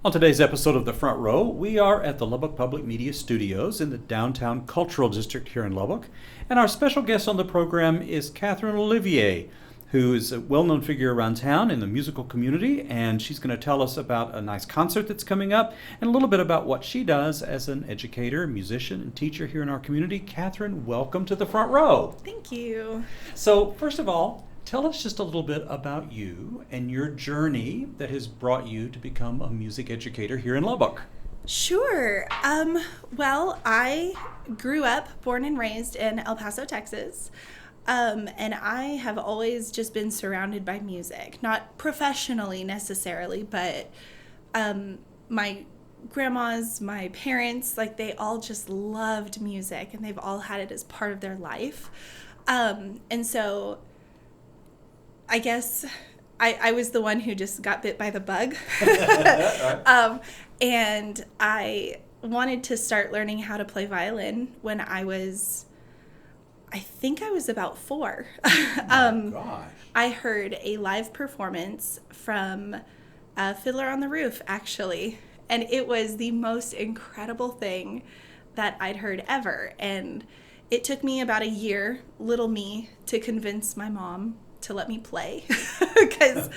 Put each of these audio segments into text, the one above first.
On today's episode of The Front Row, we are at the Lubbock Public Media Studios in the downtown cultural district here in Lubbock. And our special guest on the program is Catherine Olivier, who is a well-known figure around town in the musical community. And she's going to tell us about a nice concert that's coming up and a little bit about what she does as an educator, musician, and teacher here in our community. Catherine, welcome to The Front Row. Thank you. So, first of all, tell us just a little bit about you and your journey that has brought you to become a music educator here in Lubbock. Sure. Well, I grew up, born and raised in El Paso, Texas. And I have always just been surrounded by music, not professionally necessarily, but my grandmas, my parents, like they all just loved music and they've all had it as part of their life. And so I guess I was the one who just got bit by the bug. And I wanted to start learning how to play violin when I think I was about 4. Gosh. I heard a live performance from Fiddler on the Roof, actually. And it was the most incredible thing that I'd heard ever. And it took me about a year, little me, to convince my mom to let me play. Because,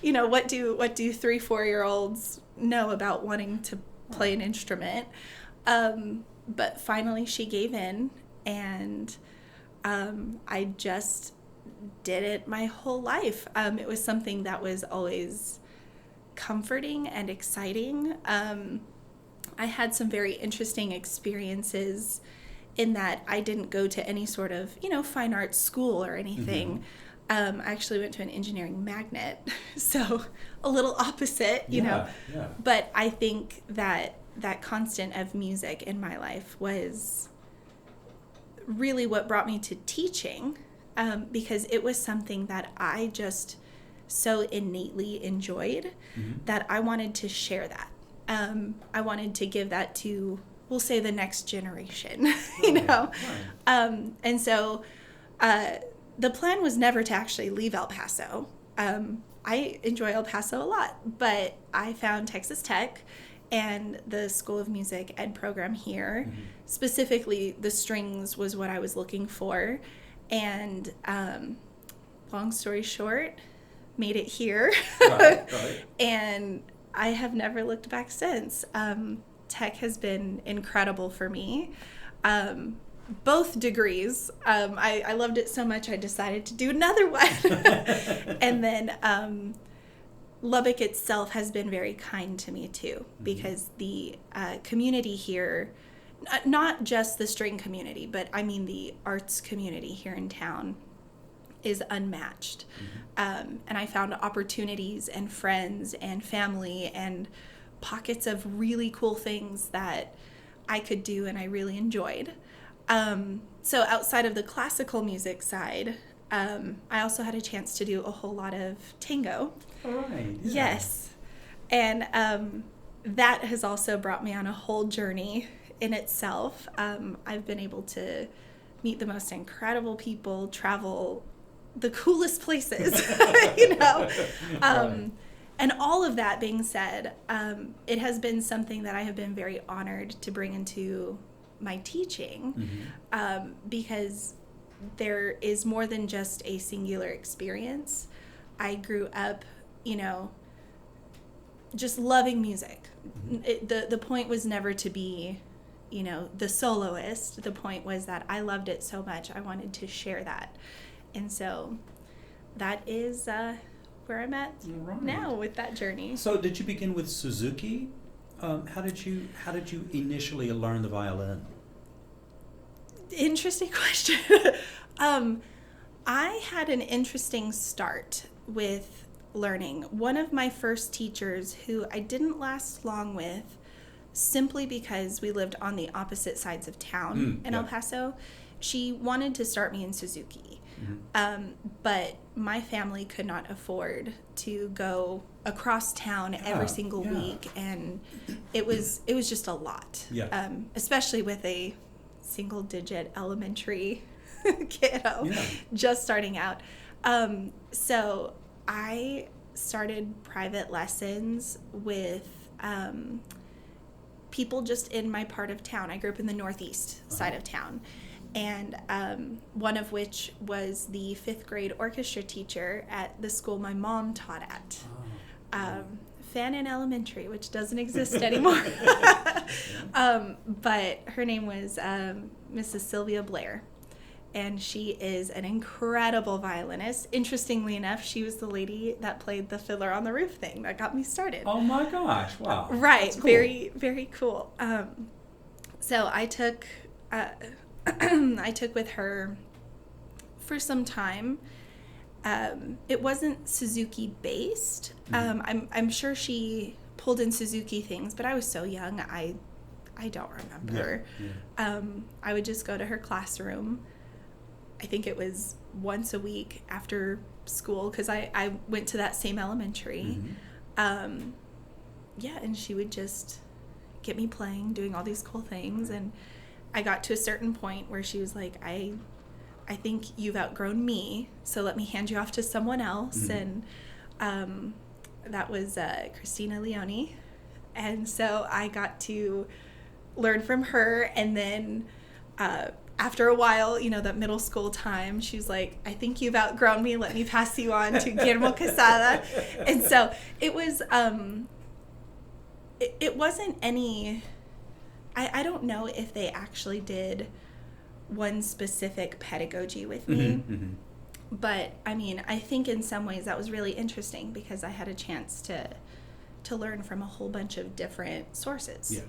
you know, what do 3-4-year-olds know about wanting to play an instrument? But finally she gave in, and I just did it my whole life. It was something that was always comforting and exciting. I had some very interesting experiences in that I didn't go to any sort of, fine arts school or anything. Mm-hmm. I actually went to an engineering magnet, so a little opposite, you know. Yeah. But I think that constant of music in my life was really what brought me to teaching, because it was something that I just so innately enjoyed, mm-hmm. that I wanted to share that. I wanted to give that to, we'll say, the next generation, you know. Right. And so the plan was never to actually leave El Paso. I enjoy El Paso a lot, but I found Texas Tech and the School of Music Ed program here. Mm-hmm. Specifically, the strings was what I was looking for. And long story short, made it here. Right. And I have never looked back since. Tech has been incredible for me. Both degrees. I loved it so much I decided to do another one. And then Lubbock itself has been very kind to me too, because the community here, not just the string community, but I mean the arts community here in town, is unmatched. Mm-hmm. And I found opportunities and friends and family and pockets of really cool things that I could do and I really enjoyed. So outside of the classical music side, I also had a chance to do a whole lot of tango. All right. Yeah. Yes. And that has also brought me on a whole journey in itself. I've been able to meet the most incredible people, travel the coolest places, you know. Right. And all of that being said, it has been something that I have been very honored to bring into my teaching, mm-hmm. Because there is more than just a singular experience. I grew up, just loving music. Mm-hmm. The point was never to be, the soloist. The point was that I loved it so much, I wanted to share that. And so that is where I'm at now with that journey. So did you begin with Suzuki? How did you initially learn the violin? Interesting question. I had an interesting start with learning. One of my first teachers, who I didn't last long with, simply because we lived on the opposite sides of town in El Paso, she wanted to start me in Suzuki. Mm-hmm. But my family could not afford to go across town every single week, and it was just a lot. Yeah. Especially with a single-digit elementary kiddo just starting out. So I started private lessons with people just in my part of town. I grew up in the northeast side of town. And one of which was the 5th grade orchestra teacher at the school my mom taught at. Fannin Elementary, which doesn't exist anymore. But her name was Mrs. Sylvia Blair. And she is an incredible violinist. Interestingly enough, she was the lady that played the Fiddler on the Roof thing that got me started. Oh my gosh, wow. Right, That's cool. very, very cool. So I took with her for some time. It wasn't Suzuki based. I'm sure she pulled in Suzuki things, but I was so young, I don't remember. I would just go to her classroom. I think it was once a week after school, because I went to that same elementary. And she would just get me playing, doing all these cool things. And I got to a certain point where she was like, I think you've outgrown me, so let me hand you off to someone else. And that was Christina Leone. And so I got to learn from her. And then after a while, that middle school time, she was like, I think you've outgrown me, let me pass you on to Guillermo Quesada. And so it was, it wasn't any, I don't know if they actually did one specific pedagogy with me. But I think in some ways that was really interesting, because I had a chance to learn from a whole bunch of different sources.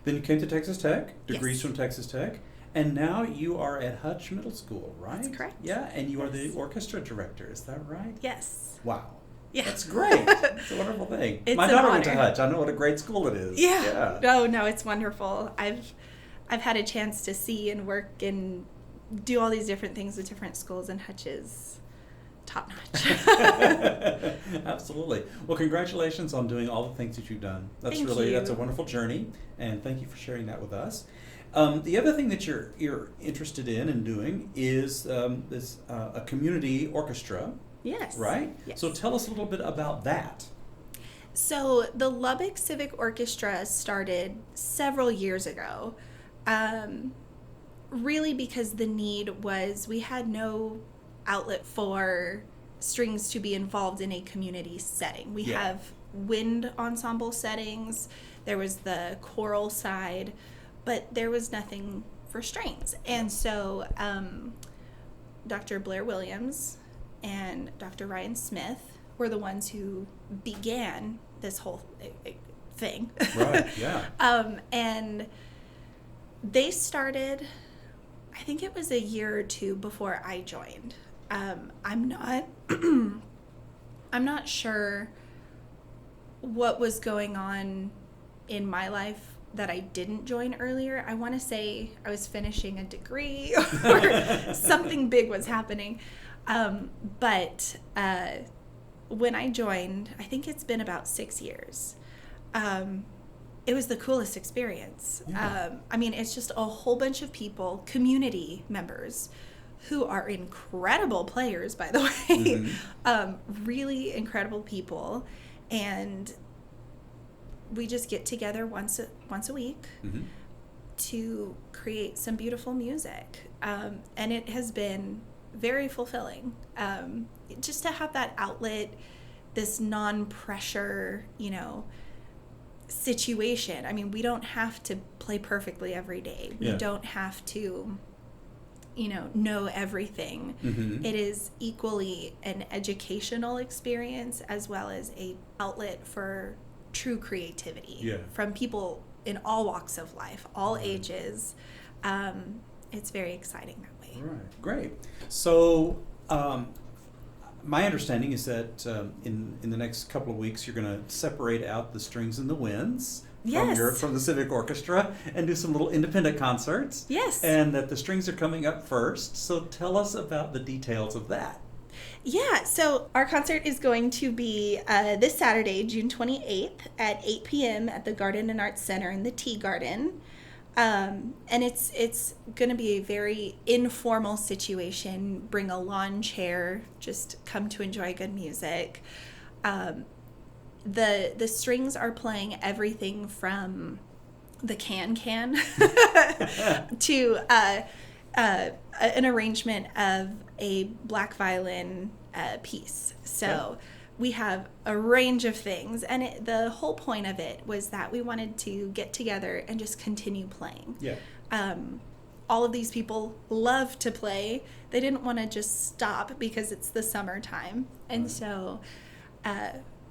Then you came to Texas Tech, degrees Yes. from Texas Tech, and now you are at Hutch Middle School, right? That's correct. Yeah, and you are the orchestra director, is that right? Yes. Wow. Yeah. That's great. It's a wonderful thing. It's My an daughter went to honor. Hutch. I know what a great school it is. Yeah. Oh, no, it's wonderful. I've had a chance to see and work and do all these different things with different schools, and Hutch is top notch. Absolutely. Well, congratulations on doing all the things that you've done. That's Thank you. That's a wonderful journey, and thank you for sharing that with us. The other thing that you're interested in and doing is a community orchestra. Yes. Right? Yes. So tell us a little bit about that. So the Lubbock Civic Orchestra started several years ago, really because the need was, we had no outlet for strings to be involved in a community setting. We have wind ensemble settings, there was the choral side, but there was nothing for strings. And so Dr. Blair Williams and Dr. Ryan Smith were the ones who began this whole thing. Right, yeah. And they started, I think it was a year or two before I joined. I'm not sure what was going on in my life that I didn't join earlier. I want to say I was finishing a degree or something big was happening. But when I joined, I think it's been about 6 years. It was the coolest experience. Yeah. It's just a whole bunch of people, community members, who are incredible players, by the way. Really incredible people. And we just get together once a week to create some beautiful music. And it has been very fulfilling. Just to have that outlet, this non-pressure, situation. We don't have to play perfectly every day. We don't have to, know everything. It is equally an educational experience as well as a outlet for true creativity from people in all walks of life, all ages. It's very exciting that way. Right, great. So my understanding is that in the next couple of weeks you're going to separate out the strings and the winds from the Civic Orchestra and do some little independent concerts. Yes. And that the strings are coming up first. So tell us about the details of that. Yeah, so our concert is going to be this Saturday, June 28th at 8 p.m. at the Garden and Arts Center in the Tea Garden. And it's going to be a very informal situation. Bring a lawn chair, just come to enjoy good music. The strings are playing everything from the can to an arrangement of a black violin piece. So Okay. we have a range of things, and the whole point of it was that we wanted to get together and just continue playing. Yeah. All of these people love to play. They didn't want to just stop because it's the summertime. And so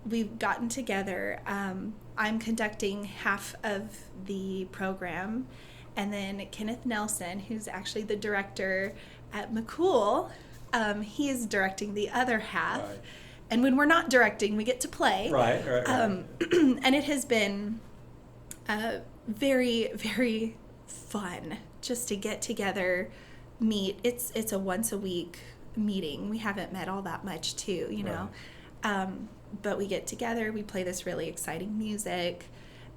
we've gotten together. I'm conducting half of the program. And then Kenneth Nelson, who's actually the director at McCool, he is directing the other half. Right. And when we're not directing, we get to play. Right. And it has been very, very fun just to get together, meet. It's a once a week meeting. We haven't met all that much too, you know. But we get together, we play this really exciting music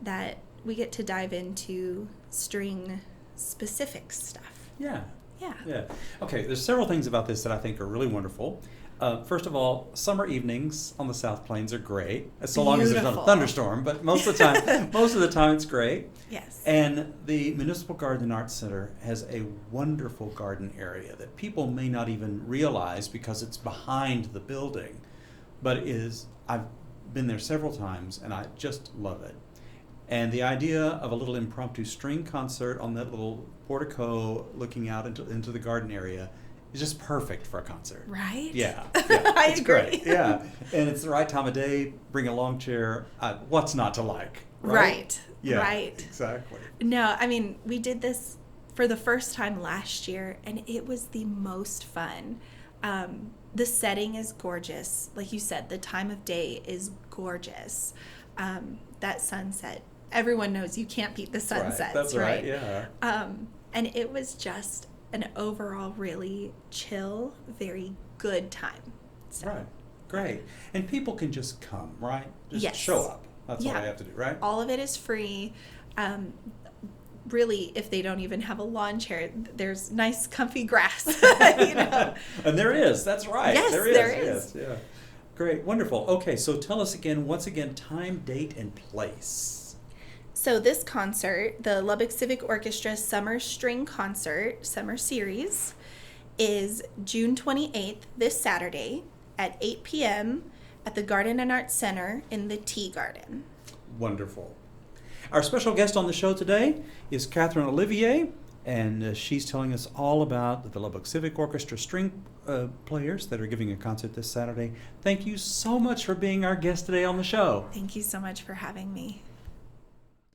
that we get to dive into string specific stuff. Yeah. Yeah. Okay, there's several things about this that I think are really wonderful. First of all, summer evenings on the South Plains are great, so long as there's not a Beautiful. thunderstorm. But most of the time, it's great. Yes. And the Municipal Garden and Arts Center has a wonderful garden area that people may not even realize because it's behind the building, but I've been there several times and I just love it. And the idea of a little impromptu string concert on that little portico looking out into the garden area is just perfect for a concert. Right? Yeah. I It's agree. great. Yeah. And it's the right time of day. Bring a long chair. What's not to like? Right. Yeah. Right. Exactly. No, I mean, we did this for the first time last year, and it was the most fun. The setting is gorgeous. Like you said, the time of day is gorgeous. That sunset, everyone knows you can't beat the sunsets, That's right. Yeah. And it was just an overall really chill, very good time. So, Right. Great. And people can just come, right? Just Yes. show up. That's all Yeah. they have to do, right? all of it is free. Really, if they don't even have a lawn chair, there's nice, comfy grass. You know? And there is. That's right. Yes, there is. there is. Yes. Yeah. Great. Wonderful. Okay. So tell us once again, time, date, and place. So this concert, the Lubbock Civic Orchestra Summer String Concert, Summer Series, is June 28th, this Saturday, at 8 p.m. at the Garden and Arts Center in the Tea Garden. Wonderful. Our special guest on the show today is Catherine Olivier, and she's telling us all about the Lubbock Civic Orchestra string players that are giving a concert this Saturday. Thank you so much for being our guest today on the show. Thank you so much for having me.